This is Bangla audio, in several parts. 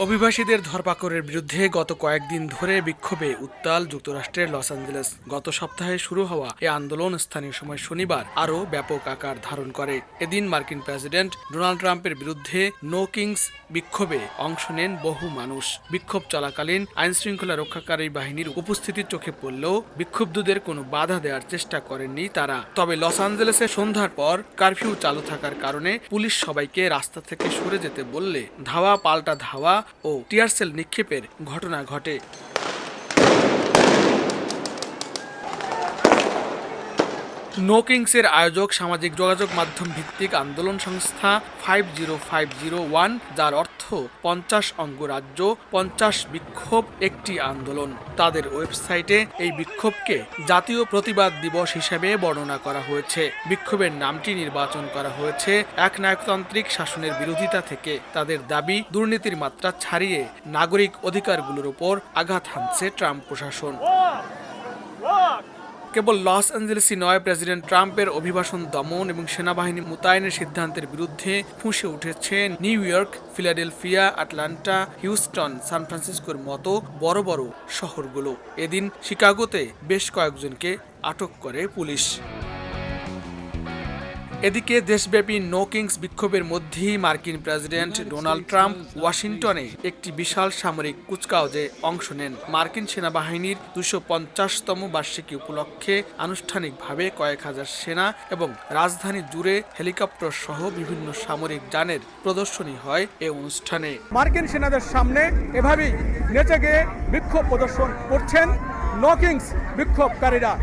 অভিবাসীদের ধরপাকড়ের বিরুদ্ধে গত কয়েকদিন ধরে বিক্ষোভে উত্তাল যুক্তরাষ্ট্রের লস অ্যাঞ্জেলেস। গত সপ্তাহে শুরু হওয়া এই আন্দোলন স্থানীয় সময় শনিবার আরও ব্যাপক আকার ধারণ করে। এদিন মার্কিন প্রেসিডেন্ট ডোনাল্ড ট্রাম্পের বিরুদ্ধে নো কিংস বিক্ষোভে অংশ নেন বহু মানুষ। বিক্ষোভ চলাকালীন আইনশৃঙ্খলা রক্ষাকারী বাহিনীর উপস্থিতি চোখে পড়লেও বিক্ষুব্ধদের কোনো বাধা দেওয়ার চেষ্টা করেননি তারা। তবে লস অ্যাঞ্জেলেসে সন্ধ্যার পর কারফিউ চালু থাকার কারণে পুলিশ সবাইকে রাস্তা থেকে সরে যেতে বললে ধাওয়া পাল্টা ধাওয়া ও টিয়ারশেল নিক্ষেপের ঘটনা ঘটে। নো কিংসের আয়োজক সামাজিক যোগাযোগ মাধ্যম ভিত্তিক আন্দোলন সংস্থা 50501, যার অর্থ 50 অঙ্গরাজ্য 50 বিক্ষোভ একটি আন্দোলন। তাদের ওয়েবসাইটে এই বিক্ষোভকে জাতীয় প্রতিবাদ দিবস হিসেবে বর্ণনা করা হয়েছে। বিক্ষোভের নামটি নির্বাচন করা হয়েছে একনায়কতান্ত্রিক শাসনের বিরোধিতা থেকে। তাদের দাবি, দুর্নীতির মাত্রা ছাড়িয়ে নাগরিক অধিকারগুলোর উপর আঘাত হানছে ট্রাম্প প্রশাসন। কেবল লস অ্যাঞ্জেলেসই নয়, প্রেসিডেন্ট ট্রাম্পের অভিবাসন দমন এবং সেনাবাহিনী মোতায়েনের সিদ্ধান্তের বিরুদ্ধে ফুঁসে উঠেছে New York, Philadelphia, Atlanta, Houston, San ফ্রান্সিসকোর মতো বড় বড় শহরগুলো। এদিন শিকাগোতে বেশ কয়েকজনকে আটক করে পুলিশ। এদিকে দেশব্যাপী নো কিংস বিক্ষোভের মধ্যেই মার্কিন প্রেসিডেন্ট ডোনাল্ড ট্রাম্প ওয়াশিংটনে একটি বিশাল সামরিক কুচকাওয়াজে অংশ নেন। মার্কিন সেনাবাহিনীর 250তম বার্ষিকী উপলক্ষে আনুষ্ঠানিকভাবে কয়েক হাজার সেনা এবং রাজধানী জুড়ে হেলিকপ্টার সহ বিভিন্ন সামরিক যানের প্রদর্শনী হয় এ অনুষ্ঠানে। মার্কিন সেনাদের সামনে এভাবেই নেচে গিয়ে বিক্ষোভ প্রদর্শন করছেন নো কিংস বিক্ষোভকারীরা।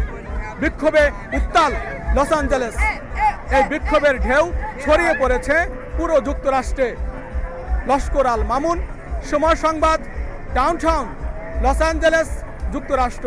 বিক্ষোভে উত্তাল লস অ্যাঞ্জেলেস। এই বিক্ষোভের ঢেউ ছড়িয়ে পড়েছে পুরো যুক্তরাষ্ট্রে। লস্কর আল মামুন, সময় সংবাদ, ডাউনটাউন লস অ্যাঞ্জেলেস, যুক্তরাষ্ট্র।